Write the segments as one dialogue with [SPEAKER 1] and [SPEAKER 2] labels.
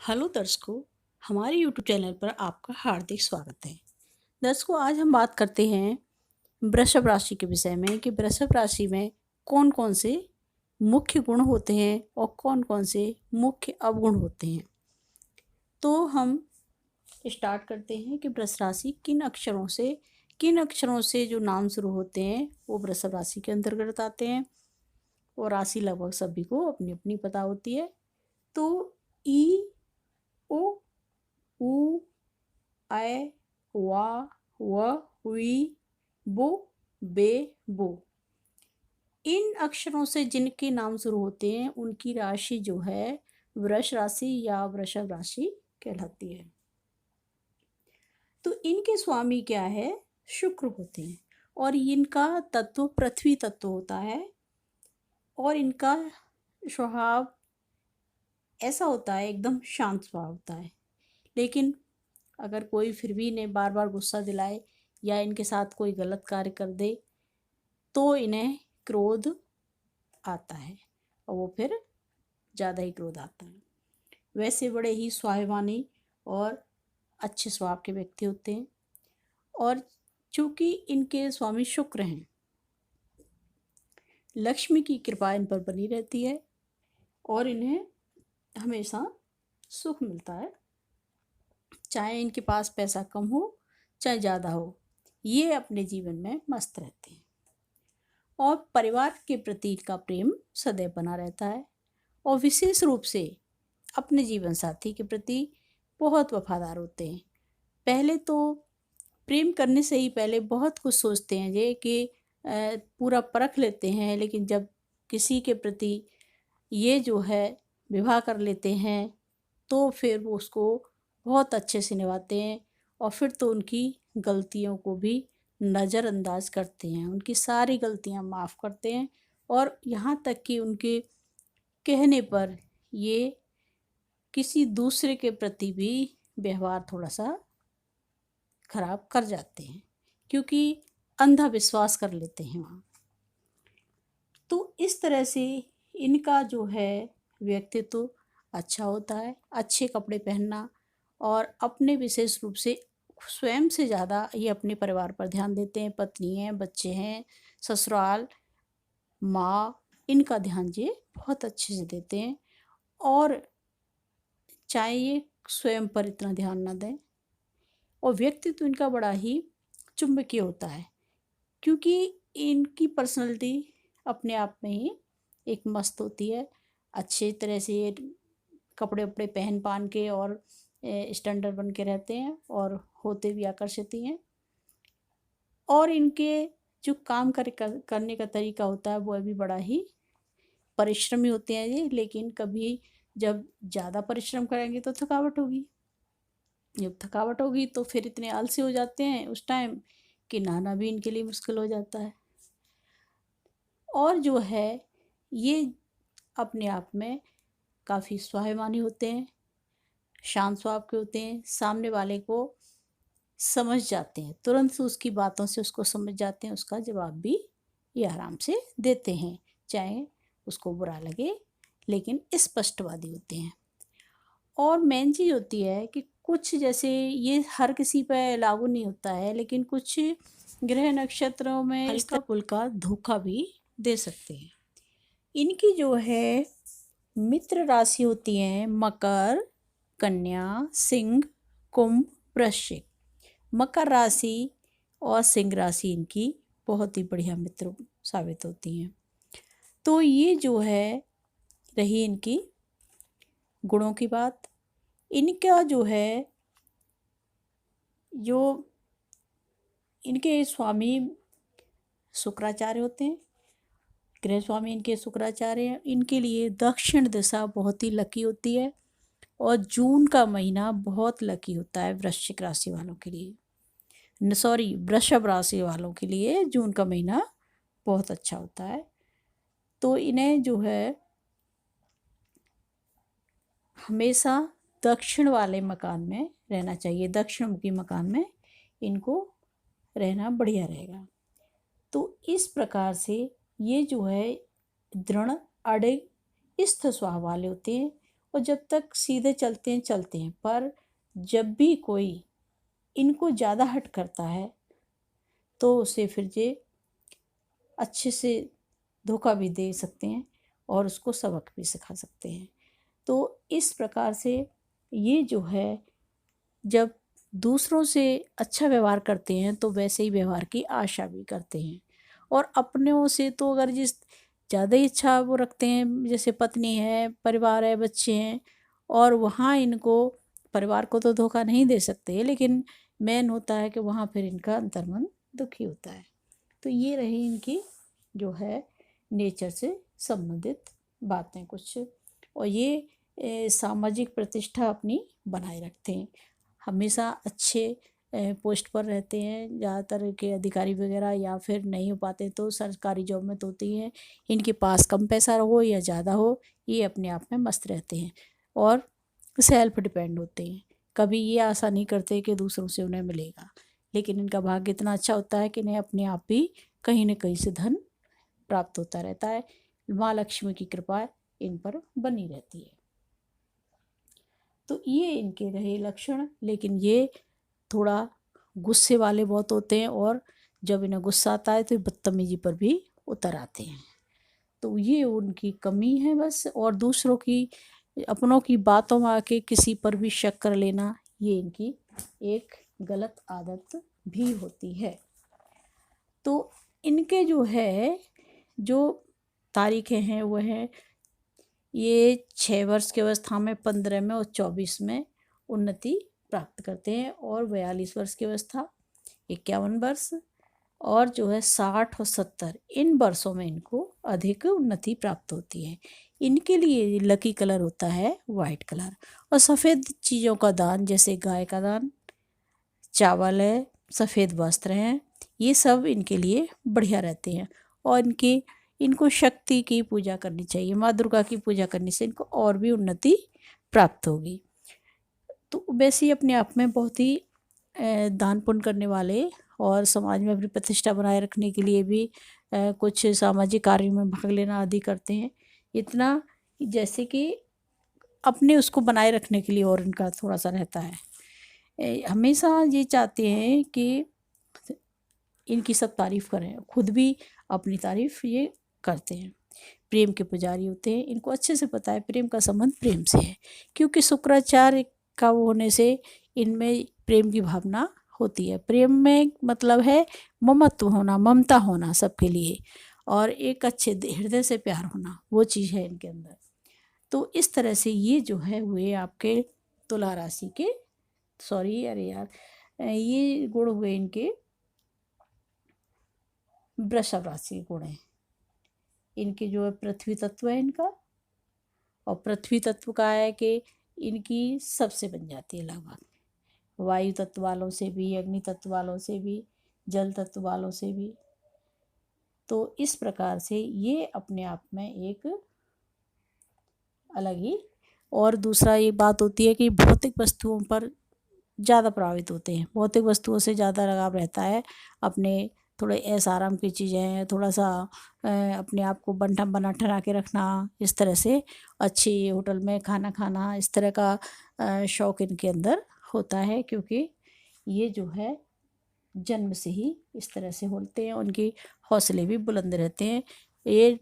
[SPEAKER 1] Hello दर्शकों, हमारे YouTube channel पर आपका हार्दिक स्वागत है। दर्शकों, आज हम बात करते हैं वृषभ राशि के विषय में कि वृषभ राशि में कौन-कौन से मुख्य गुण होते हैं और कौन-कौन से मुख्य अवगुण होते हैं। तो हम स्टार्ट करते हैं कि वृषभ राशि किन अक्षरों से जो नाम शुरू होते हैं वो वृषभ राशि के अंतर्गत आते हैं। और राशि लगभग सभी को अपनी-अपनी पता होती है। तो ई, ओ, उ, ऐ, वा, व, वी, बु, बे, बो। इन अक्षरों से जिनके नाम शुरू होते हैं उनकी राशि जो है वृष राशि या वृषभ राशि कहलाती है। तो इनके स्वामी क्या है? शुक्र होते हैं और इनका तत्व पृथ्वी तत्व होता है। और इनका स्वभाव ऐसा होता है, एकदम शांत स्वभाव होता है। लेकिन अगर कोई फिर भी इन्हें बार बार गुस्सा दिलाए या इनके साथ कोई गलत कार्य कर दे तो इन्हें क्रोध आता है और वो फिर ज़्यादा ही क्रोध आता है। वैसे बड़े ही स्वाभिमानी और अच्छे स्वभाव के व्यक्ति होते हैं। और चूँकि इनके स्वामी शुक्र हैं, लक्ष्मी की कृपा इन पर बनी रहती है और इन्हें हमेशा सुख मिलता है। चाहे इनके पास पैसा कम हो चाहे ज़्यादा हो, ये अपने जीवन में मस्त रहते हैं। और परिवार के प्रति इनका प्रेम सदैव बना रहता है और विशेष रूप से अपने जीवन साथी के प्रति बहुत वफादार होते हैं। पहले तो प्रेम करने से ही पहले बहुत कुछ सोचते हैं ये कि पूरा परख लेते हैं, लेकिन जब किसी के प्रति ये जो है विवाह कर लेते हैं तो फिर वो उसको बहुत अच्छे से निभाते हैं और फिर तो उनकी गलतियों को भी नज़रअंदाज करते हैं, उनकी सारी गलतियां माफ़ करते हैं। और यहाँ तक कि उनके कहने पर ये किसी दूसरे के प्रति भी व्यवहार थोड़ा सा खराब कर जाते हैं, क्योंकि अंधा विश्वास कर लेते हैं वहाँ। तो इस तरह से इनका जो है व्यक्तित्व अच्छा होता है। अच्छे कपड़े पहनना और अपने विशेष रूप से स्वयं से ज़्यादा ये अपने परिवार पर ध्यान देते हैं। पत्नी हैं, बच्चे हैं, ससुराल, माँ, इनका ध्यान ये बहुत अच्छे से देते हैं। और चाहे ये स्वयं पर इतना ध्यान ना दें। और व्यक्तित्व इनका बड़ा ही चुंबकीय होता है, क्योंकि इनकी पर्सनैलिटी अपने आप में ही एक मस्त होती है। अच्छे तरह से ये कपड़े वपड़े पहन पान के और स्टैंडर्ड बन के रहते हैं और होते भी आकर्षित ही हैं। और इनके जो काम करने का तरीका होता है वो भी बड़ा ही परिश्रमी होते हैं ये। लेकिन कभी जब ज़्यादा परिश्रम करेंगे तो थकावट होगी। जब थकावट होगी तो फिर इतने आलसी हो जाते हैं उस टाइम कि नहाना भी इनके लिए मुश्किल हो जाता है। और जो है ये अपने आप में काफ़ी स्वाभिमानी होते हैं, शांत स्वभाव के होते हैं। सामने वाले को समझ जाते हैं, तुरंत से उसकी बातों से उसको समझ जाते हैं, उसका जवाब भी ये आराम से देते हैं, चाहे उसको बुरा लगे, लेकिन स्पष्टवादी होते हैं। और मेन चीज़ होती है कि कुछ जैसे ये हर किसी पे लागू नहीं होता है, लेकिन कुछ ग्रह नक्षत्रों में हल्का फुल्का धोखा भी दे सकते हैं। इनकी जो है मित्र राशि होती है मकर, कन्या, सिंह, कुंभ, वृश्चिक। मकर राशि और सिंह राशि इनकी बहुत ही बढ़िया मित्र साबित होती हैं। तो ये जो है रही इनकी गुणों की बात। इनका जो है जो इनके स्वामी शुक्राचार्य होते हैं, गृह स्वामी इनके शुक्राचार्य हैं। इनके लिए दक्षिण दिशा बहुत ही लकी होती है और जून का महीना बहुत लकी होता है वृश्चिक राशि वालों के लिए। सॉरी, वृषभ राशि वालों के लिए जून का महीना बहुत अच्छा होता है। तो इन्हें जो है हमेशा दक्षिण वाले मकान में रहना चाहिए, दक्षिणमुखी मकान में इनको रहना बढ़िया रहेगा। तो इस प्रकार से ये जो है दृढ़, अड़े, स्थिर स्वभाव वाले होते हैं और जब तक सीधे चलते हैं, पर जब भी कोई इनको ज़्यादा हट करता है तो उसे फिर ये अच्छे से धोखा भी दे सकते हैं और उसको सबक भी सिखा सकते हैं। तो इस प्रकार से ये जो है, जब दूसरों से अच्छा व्यवहार करते हैं तो वैसे ही व्यवहार की आशा भी करते हैं। और अपनों से तो अगर जिस ज़्यादा ही इच्छा वो रखते हैं, जैसे पत्नी है, परिवार है, बच्चे हैं, और वहाँ इनको परिवार को तो धोखा नहीं दे सकते, लेकिन मेन होता है कि वहाँ फिर इनका अंतर्मन दुखी होता है। तो ये रही इनकी जो है नेचर से संबंधित बातें कुछ। और ये सामाजिक प्रतिष्ठा अपनी बनाए रखते हैं, हमेशा अच्छे पोस्ट पर रहते हैं। ज़्यादातर के अधिकारी वगैरह या फिर नहीं हो पाते तो सरकारी जॉब में तो होती हैं। इनके पास कम पैसा हो या ज़्यादा हो, ये अपने आप में मस्त रहते हैं और सेल्फ डिपेंड होते हैं। कभी ये आशा नहीं करते कि दूसरों से उन्हें मिलेगा, लेकिन इनका भाग्य इतना अच्छा होता है कि इन्हें अपने आप भी कहीं न कहीं से धन प्राप्त होता रहता है। माँ लक्ष्मी की कृपा इन पर बनी रहती है। तो ये इनके रहे लक्षण। लेकिन ये थोड़ा गुस्से वाले बहुत होते हैं और जब इन्हें गुस्सा आता है तो ये बदतमीजी पर भी उतर आते हैं। तो ये उनकी कमी है बस। और दूसरों की, अपनों की बातों में आके किसी पर भी शक कर लेना, ये इनकी एक गलत आदत भी होती है। तो इनके जो है, जो तारीखें हैं वो है, ये 6 वर्ष की अवस्था में, 15 में और 24 में उन्नति प्राप्त करते हैं। और 42 वर्ष की अवस्था, 51 वर्ष, और जो है 60 और 70, इन वर्षों में इनको अधिक उन्नति प्राप्त होती है। इनके लिए लकी कलर होता है वाइट कलर। और सफ़ेद चीज़ों का दान, जैसे गाय का दान, चावल है, सफ़ेद वस्त्र हैं, ये सब इनके लिए बढ़िया रहते हैं। और इनको शक्ति की पूजा करनी चाहिए, माँ दुर्गा की पूजा करने से इनको और भी उन्नति प्राप्त होगी। तो वैसे ही अपने आप में बहुत ही दान पुण्य करने वाले और समाज में अपनी प्रतिष्ठा बनाए रखने के लिए भी कुछ सामाजिक कार्यों में भाग लेना आदि करते हैं। इतना जैसे कि अपने उसको बनाए रखने के लिए, और इनका थोड़ा सा रहता है, हमेशा ये चाहते हैं कि इनकी सब तारीफ़ करें, खुद भी अपनी तारीफ़ ये करते हैं। प्रेम के पुजारी होते हैं, इनको अच्छे से पता है प्रेम का संबंध प्रेम से है, क्योंकि शुक्राचार्य का वो होने से इनमें प्रेम की भावना होती है। प्रेम में मतलब है ममत्व होना, ममता होना सबके लिए, और एक अच्छे हृदय से प्यार होना, वो चीज़ है इनके अंदर। तो इस तरह से ये जो है हुए आपके तुला राशि के, सॉरी अरे यार, ये गुण हुए इनके वृषभ राशि के गुण हैं। इनके जो है पृथ्वी तत्व है इनका, और पृथ्वी तत्व का है कि इनकी सबसे बन जाती है लगभग, वायु तत्व वालों से भी, अग्नि तत्व वालों से भी, जल तत्व वालों से भी। तो इस प्रकार से ये अपने आप में एक अलग ही। और दूसरा ये बात होती है कि भौतिक वस्तुओं पर ज़्यादा प्रभावित होते हैं, भौतिक वस्तुओं से ज़्यादा लगाव रहता है। अपने थोड़े ऐश आराम की चीज़ें हैं, थोड़ा सा अपने आप को बना ठना के रखना, इस तरह से अच्छी होटल में खाना खाना, इस तरह का शौक़ इनके अंदर होता है, क्योंकि ये जो है जन्म से ही इस तरह से होते हैं। उनके हौसले भी बुलंद रहते हैं, ये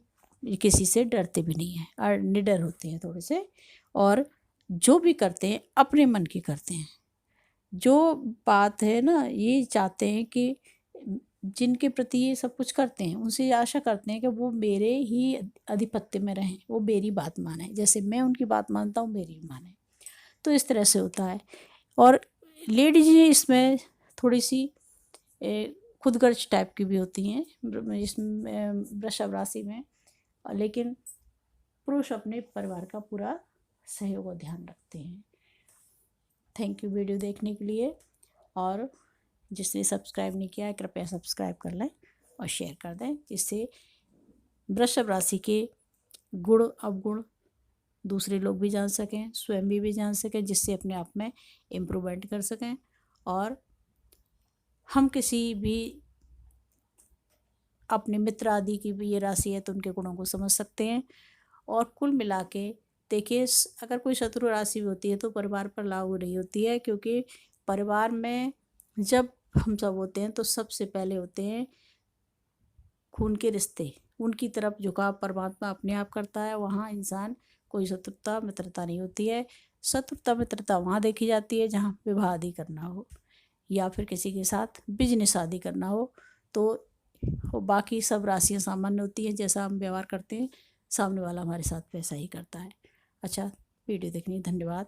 [SPEAKER 1] किसी से डरते भी नहीं हैं और निडर होते हैं थोड़े से। और जो भी करते हैं अपने मन की करते हैं। जो बात है ना, ये चाहते हैं कि जिनके प्रति ये सब कुछ करते हैं उनसे ये आशा करते हैं कि वो मेरे ही आधिपत्य में रहें, वो मेरी बात माने, जैसे मैं उनकी बात मानता हूँ मेरी भी माने। तो इस तरह से होता है। और लेडीज इसमें थोड़ी सी खुदगर्ज टाइप की भी होती हैं इसमें, वृषभ राशि में। लेकिन पुरुष अपने परिवार का पूरा सहयोग और ध्यान रखते हैं। थैंक यू वीडियो देखने के लिए। और जिसने सब्सक्राइब नहीं किया है कृपया सब्सक्राइब कर लें और शेयर कर दें, जिससे वृषभ राशि के गुण अवगुण दूसरे लोग भी जान सकें, स्वयं भी जान सकें, जिससे अपने आप में इम्प्रूवमेंट कर सकें। और हम किसी भी अपने मित्र आदि की भी ये राशि है तो उनके गुणों को समझ सकते हैं। और कुल मिला के देखिए अगर कोई शत्रु राशि होती है तो परिवार पर लागू नहीं होती है, क्योंकि परिवार में जब हम सब होते हैं तो सबसे पहले होते हैं खून के रिश्ते, उनकी तरफ झुकाव परमात्मा अपने आप करता है। वहाँ इंसान कोई शत्रुता मित्रता नहीं होती है। शत्रुता मित्रता वहाँ देखी जाती है जहाँ विवाह आदि करना हो या फिर किसी के साथ बिजनेस आदि करना हो। तो बाकी सब राशियाँ सामान्य होती हैं, जैसा हम व्यवहार करते हैं सामने वाला हमारे साथ वैसा ही करता है। अच्छा, वीडियो देखने धन्यवाद।